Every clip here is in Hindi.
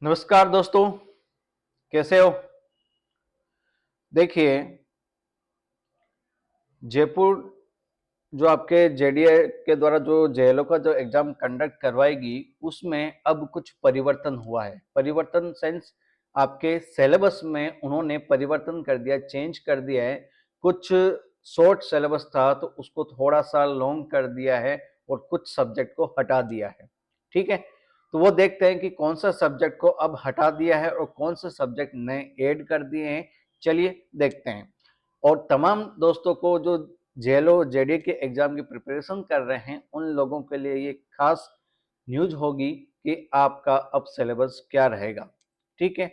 नमस्कार दोस्तों, कैसे हो? देखिए, जयपुर जो आपके जेडीए के द्वारा जो जेएलओ का जो एग्जाम कंडक्ट करवाएगी, उसमें अब कुछ परिवर्तन हुआ है। परिवर्तन सेंस आपके सिलेबस में उन्होंने परिवर्तन कर दिया, चेंज कर दिया है। कुछ शॉर्ट सिलेबस था तो उसको थोड़ा-सा लॉन्ग कर दिया है और कुछ सब्जेक्ट को हटा दिया है। ठीक है? तो वो देखते हैं कि कौन-सा सब्जेक्ट को अब हटा दिया है और कौन से सब्जेक्ट नए ऐड कर दिए हैं। चलिए देखते हैं। और तमाम दोस्तों को जो जेएलओ, जेडीए के एग्जाम की प्रिपरेशन कर रहे हैं, उन लोगों के लिए ये खास न्यूज होगी कि आपका अब सिलेबस क्या रहेगा। ठीक है?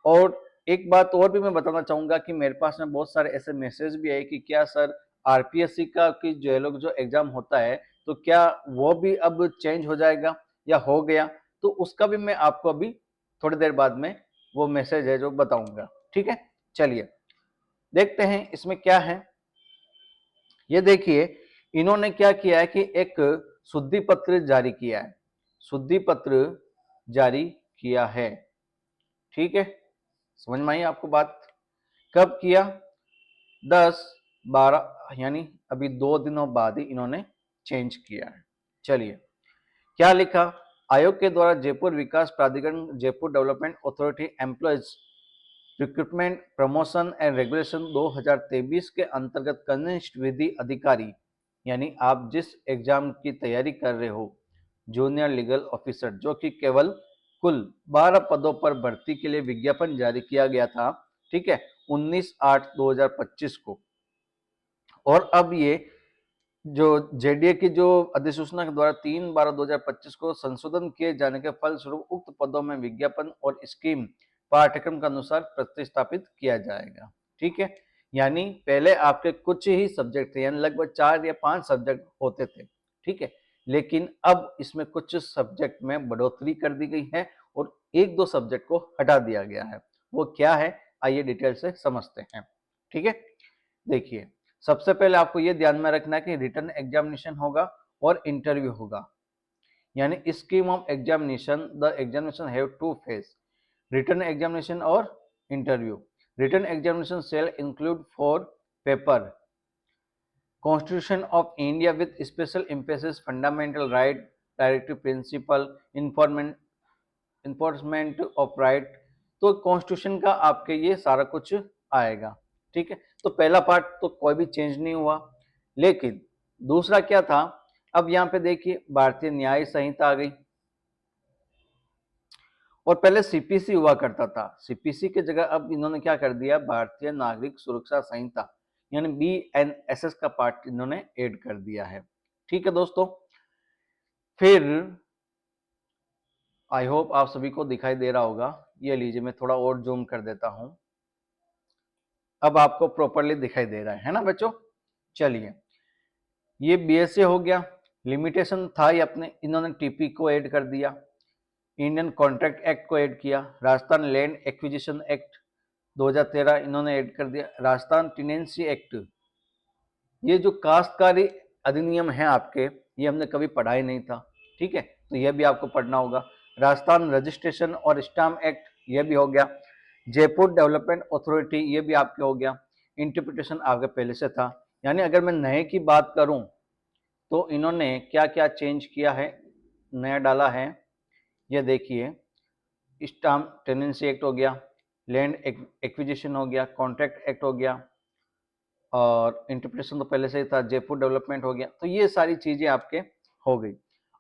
और एक बात और भी मैं बताना चाहूंगा कि मेरे पास में बहुत सारे ऐसे मैसेज भी आए कि क्या सर आरपीएससी का कि जेएलओ जो एग्जाम होता है तो क्या वो भी अब चेंज हो जाएगा या हो गया, तो उसका भी मैं आपको अभी थोड़ी देर बाद में वो मैसेज है जो बताऊंगा। ठीक है, चलिए देखते हैं इसमें क्या है। ये देखिए, इन्होंने क्या किया है कि एक शुद्धि पत्र जारी किया है। शुद्धि पत्र जारी किया है। ठीक है, समझ में आई आपको बात? कब किया? 10-12 यानी अभी 2 दिनों बाद ही इन्होंने चेंज किया है। चलिए, क्या लिखा? आयोग के द्वारा जयपुर विकास प्राधिकरण, Jaipur development authority employees recruitment promotion and regulation 2023 के अंतर्गत कनिष्ठ विधि अधिकारी, यानी आप जिस एग्जाम की तैयारी कर रहे हो, जूनियर लीगल ऑफिसर, जो कि केवल कुल 12 पदों पर भर्ती के लिए विज्ञापन जारी किया गया था। ठीक है, 19/8/2025 को। और अब ये जो जेडीए की जो अधिसूचना के द्वारा 3/12/2025 को संशोधन किए जाने के फलस्वरूप उक्त पदों में विज्ञापन और स्कीम पाठ्यक्रम के अनुसार प्रतिस्थापित किया जाएगा। ठीक है, यानी पहले आपके कुछ ही सब्जेक्ट थे, यानी लगभग 4 या 5 सब्जेक्ट होते थे। ठीक है, लेकिन अब इसमें कुछ सब्जेक्ट में बढ़ोतरी कर दी गई है और 1-2 सब्जेक्ट को हटा दिया गया है। वो क्या है, आइए डिटेल से समझते हैं। ठीक है, देखिए, सबसे पहले आपको ये ध्यान में रखना है कि रिटन एग्जामिनेशन होगा और इंटरव्यू होगा। यानी scheme of examination, the examination have two phase, written examination और interview. Written examination shall include 4 paper, constitution of India with special emphasis, fundamental right, directive principle, enforcement of right. तो कॉन्स्टिट्यूशन का आपके ये सारा कुछ आएगा। ठीक है, तो पहला पार्ट तो कोई भी चेंज नहीं हुआ, लेकिन दूसरा क्या था, अब यहाँ पे देखिए भारतीय न्याय संहिता आ गई। और पहले सीपीसी हुआ करता था, सीपीसी की जगह अब इन्होंने क्या कर दिया, भारतीय नागरिक सुरक्षा संहिता, यानी बीएनएसएस का पार्ट इन्होंने ऐड कर दिया है। ठीक है दोस्तों, फिर आई होप आप सभी को दिखाई दे रहा होगा। ये लीजिए, मैं थोड़ा और जूम कर देता हूं। अब आपको प्रॉपरली दिखाई दे रहा है ना बच्चों? चलिए, ये बीएसए हो गया। लिमिटेशन था ही अपने, इन्होंने टीपी को ऐड कर दिया, इंडियन कॉन्ट्रैक्ट एक्ट को ऐड किया, राजस्थान लैंड एक्विजिशन एक्ट 2013 इन्होंने ऐड कर दिया, राजस्थान टेनेंसी एक्ट। ये जो काश्तकारी अधिनियम है आपके, ये हमने कभी पढ़ा ही नहीं था। ठीक है, तो ये भी आपको पढ़ना होगा। राजस्थान रजिस्ट्रेशन और स्टाम्प एक्ट, ये भी हो गया। जयपुर डेवलपमेंट अथॉरिटी, ये भी आपके हो गया। इंटरप्रिटेशन आपके पहले से था। यानी अगर मैं नए की बात करूं तो इन्होंने क्या क्या चेंज किया है, नया डाला है। ये देखिए, स्टाम्प टेनेंसी एक्ट हो गया, लैंड एक्विजिशन हो गया, कॉन्ट्रैक्ट एक्ट हो गया, और इंटरप्रिटेशन तो पहले से ही था, जयपुर डेवलपमेंट हो गया। तो ये सारी चीजें आपके हो गई।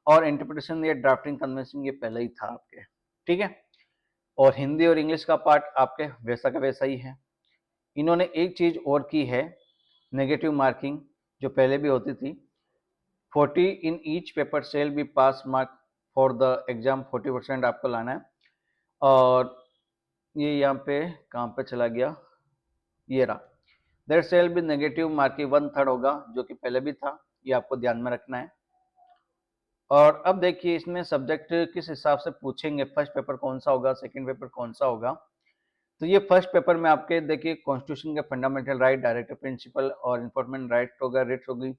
और इंटरप्रिटेशन या ड्राफ्टिंग कन्वेंशन ये पहले ही था आपके। ठीक है, और हिंदी और इंग्लिश का पार्ट आपके वैसा का वैसा ही है। इन्होंने एक चीज और की है, नेगेटिव मार्किंग, जो पहले भी होती थी। 40 in each paper shall be pass mark for the exam, 40% आपको लाना है। और ये यहाँ पे कहाँ पे चला गया, ये रहा, there shall be negative marking 1/3 होगा, जो कि पहले भी था। ये आपको ध्यान में रखना है। और अब देखिए, इसमें सब्जेक्ट किस हिसाब से पूछेंगे, फर्स्ट पेपर कौन सा होगा, सेकंड पेपर कौन सा होगा। तो ये फर्स्ट पेपर में आपके देखिए कॉन्स्टिट्यूशन के फंडामेंटल राइट, डायरेक्टिव प्रिंसिपल और इन्फोर्समेंट राइट होगा, रिट होगी।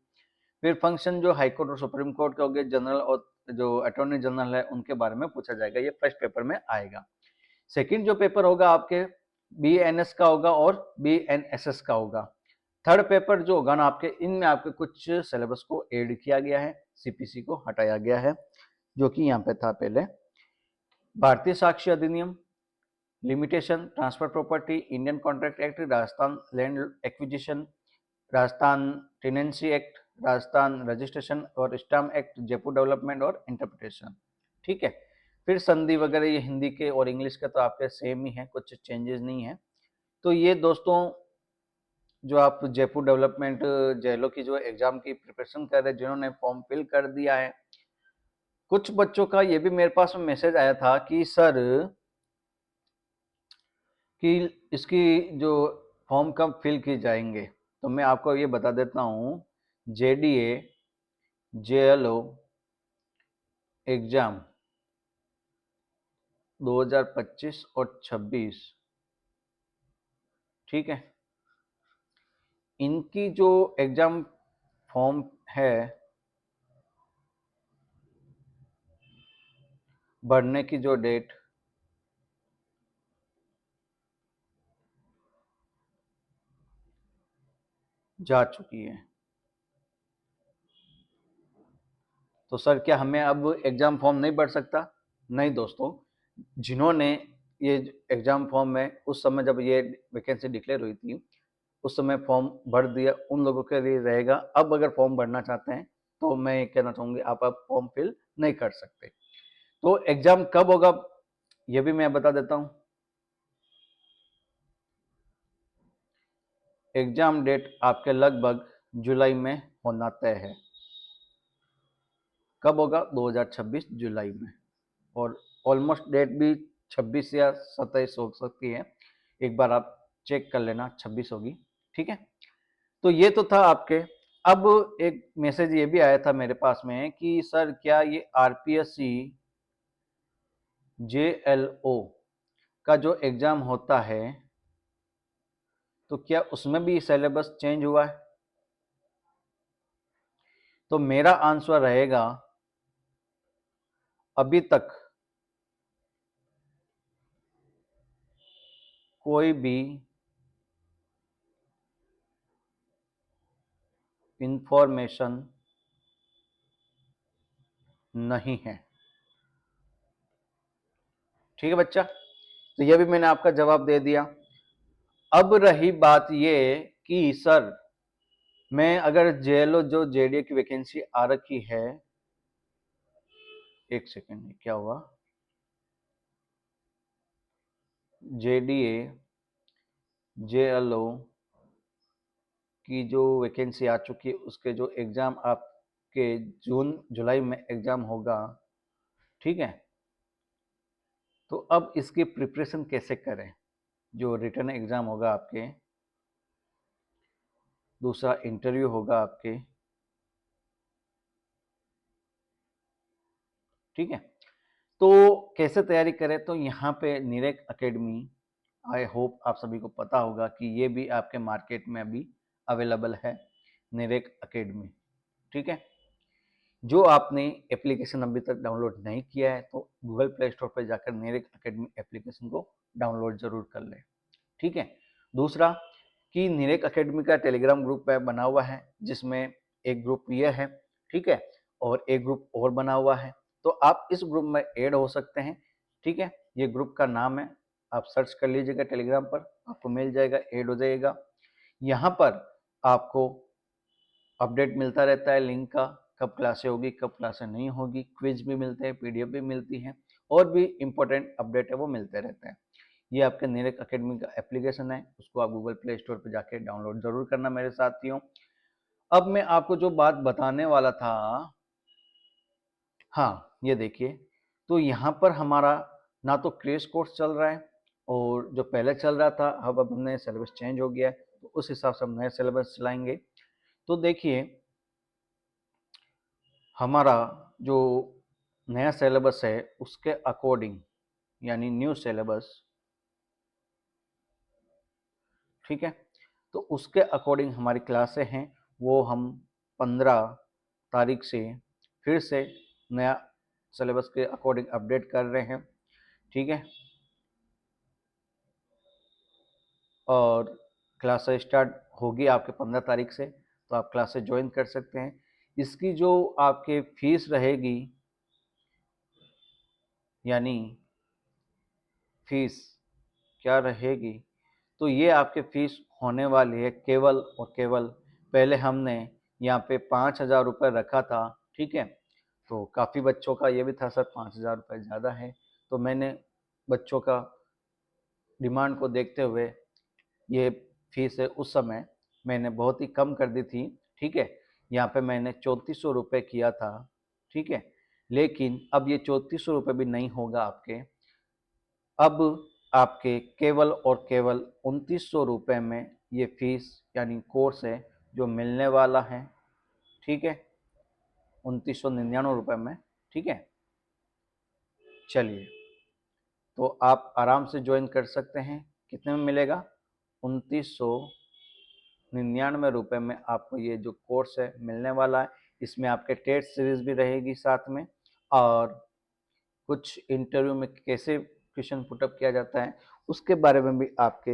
फिर फंक्शन जो हाईकोर्ट और सुप्रीम कोर्ट के हो गए, जनरल और जो अटॉर्नी जनरल है उनके बारे में पूछा जाएगा, ये फर्स्ट पेपर में आएगा। सेकंड जो पेपर होगा आपके BNS का होगा और BNSS का होगा। थर्ड पेपर जो होगा ना आपके, इनमें आपके कुछ सिलेबस को ऐड किया गया है, CPC को हटाया गया है, जो कि यहाँ पे था पहले। भारतीय साक्ष्य अधिनियम, limitation, transfer property, Indian contract act, Rajasthan land acquisition, Rajasthan tenancy act, Rajasthan registration और स्टाम्प एक्ट, जयपुर डेवलपमेंट और इंटरप्रिटेशन। ठीक है, फिर संधि वगैरह ये हिंदी के और इंग्लिश के तो आपके सेम ही है, कुछ चेंजेस नहीं है। तो ये दोस्तों जो आप जयपुर डेवलपमेंट जेलो की जो एग्जाम की प्रिपरेशन कर रहे हैं, जिन्होंने फॉर्म फिल कर दिया है, कुछ बच्चों का ये भी मेरे पास में मैसेज आया था कि सर कि इसकी जो फॉर्म कब फिल की जाएंगे, तो मैं आपको ये बता देता हूँ, JDA JLO एग्जाम 2025 और 26, ठीक है, इनकी जो एग्जाम फॉर्म है भरने की जो डेट जा चुकी है। तो सर क्या हमें अब एग्जाम फॉर्म नहीं भर सकता? नहीं दोस्तों, जिन्होंने ये एग्जाम फॉर्म में उस समय जब ये वैकेंसी डिक्लेयर हुई थी उस समय फॉर्म भर दिया, उन लोगों के लिए रहेगा। अब अगर फॉर्म भरना चाहते हैं तो मैं ये कहना चाहूँगी आप अब फॉर्म फिल नहीं कर सकते। तो एग्जाम कब होगा ये भी मैं बता देता हूँ। एग्जाम डेट आपके लगभग जुलाई में होना तय है। कब होगा? 2026 जुलाई में, और ऑलमोस्ट डेट भी 26 या 27 हो सकती है, एक बार आप चेक कर लेना, 26 होगी। ठीक है, तो ये तो था आपके। अब एक मैसेज ये भी आया था मेरे पास में कि सर क्या ये RPSC JLO का जो एग्जाम होता है तो क्या उसमें भी सिलेबस चेंज हुआ है? तो मेरा आंसर रहेगा अभी तक कोई भी इंफॉर्मेशन नहीं है। ठीक है बच्चा, तो यह भी मैंने आपका जवाब दे दिया। अब रही बात ये कि सर मैं अगर JLO जो JDA की वैकेंसी आ रखी है, एक सेकेंड, क्या हुआ, JDA JLO की जो वैकेंसी आ चुकी है उसके जो एग्जाम आपके जून जुलाई में एग्जाम होगा, ठीक है, तो अब इसकी प्रिपरेशन कैसे करें? जो रिटर्न एग्जाम होगा आपके, दूसरा इंटरव्यू होगा आपके, ठीक है, तो कैसे तैयारी करें? तो यहाँ पे निरेक एकेडमी, आई होप आप सभी को पता होगा कि ये भी आपके मार्केट में अभी अवेलेबल है, निरेक एकेडमी। ठीक है, जो आपने एप्लीकेशन अभी तक डाउनलोड नहीं किया है तो गूगल प्ले स्टोर पर जाकर निरेक एकेडमी एप्लीकेशन को डाउनलोड जरूर कर लें। ठीक है, दूसरा कि निरेक एकेडमी का टेलीग्राम ग्रुप बना हुआ है, जिसमें एक ग्रुप ये है, ठीक है, और एक ग्रुप और बना हुआ है, तो आप इस ग्रुप में ऐड हो सकते हैं। ठीक है, ये ग्रुप का नाम है, आप सर्च कर लीजिएगा टेलीग्राम पर, आपको मिल जाएगा, ऐड हो जाएगा। यहाँ पर आपको अपडेट मिलता रहता है लिंक का, कब क्लासें होगी कब क्लासें नहीं होगी, क्विज भी मिलते हैं, PDF भी मिलती हैं, और भी इम्पोर्टेंट अपडेट है वो मिलते रहते हैं। ये आपके निरेक एकेडमी का एप्लीकेशन है, उसको आप गूगल प्ले स्टोर पर जाके डाउनलोड जरूर करना मेरे साथियों। अब मैं आपको जो बात बताने वाला था, हाँ ये देखिए, तो यहाँ पर हमारा ना तो क्रेश कोर्स चल रहा है, और जो पहले चल रहा था अब हमने सिलेबस चेंज हो गया है, तो उस हिसाब से हम नए सिलेबस चलाएंगे। तो देखिए हमारा जो नया सिलेबस है उसके अकॉर्डिंग, यानी न्यू सिलेबस, ठीक है, तो उसके अकॉर्डिंग हमारी क्लासें हैं, वो हम 15 तारीख से फिर से नया सिलेबस के अकॉर्डिंग अपडेट कर रहे हैं, ठीक है। और क्लासेस स्टार्ट होगी आपके 15 तारीख से, तो आप क्लासेस ज्वाइन कर सकते हैं। इसकी जो आपके फीस रहेगी, यानी फीस क्या रहेगी, तो ये आपके फीस होने वाली है केवल और केवल, पहले हमने यहाँ पे 5,000 रुपये रखा था, ठीक है। तो काफ़ी बच्चों का ये भी था सर 5,000 रुपये ज़्यादा है, तो मैंने बच्चों का डिमांड को देखते हुए ये फीस है उस समय मैंने बहुत ही कम कर दी थी, ठीक है। यहाँ पे मैंने 3400 रुपये किया था, ठीक है। लेकिन अब ये 3400 रुपये भी नहीं होगा आपके, अब आपके केवल और केवल 2900 रुपये में ये फीस यानी कोर्स है जो मिलने वाला है, ठीक है। 2999 रुपये में, ठीक है। चलिए, तो आप आराम से ज्वाइन कर सकते हैं। कितने में मिलेगा? 2999 रुपये में आपको ये जो कोर्स है मिलने वाला है। इसमें आपके टेस्ट सीरीज भी रहेगी साथ में, और कुछ इंटरव्यू में कैसे क्वेश्चन पुटअप किया जाता है उसके बारे में भी आपके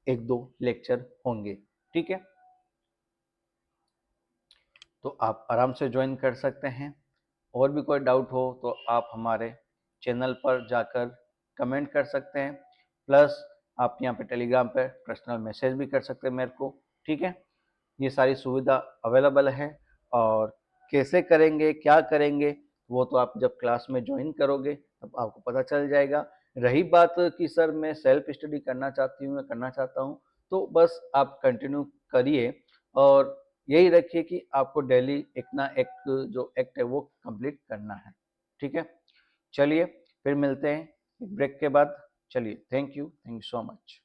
1-2 लेक्चर होंगे, ठीक है। तो आप आराम से ज्वाइन कर सकते हैं। और भी कोई डाउट हो तो आप हमारे चैनल पर जाकर कमेंट कर सकते हैं, प्लस आप यहाँ पे टेलीग्राम पे पर्सनल मैसेज भी कर सकते हैं मेरे को, ठीक है। ये सारी सुविधा अवेलेबल है, और कैसे करेंगे क्या करेंगे वो तो आप जब क्लास में ज्वाइन करोगे तब आपको पता चल जाएगा। रही बात कि सर मैं सेल्फ स्टडी करना चाहती हूँ या करना चाहता हूँ, तो बस आप कंटिन्यू करिए, और यही रखिए कि आपको डेली एक ना एक जो एक्ट है वो कंप्लीट करना है, ठीक है। चलिए, फिर मिलते हैं एक ब्रेक के बाद। चलिए, थैंक यू सो मच।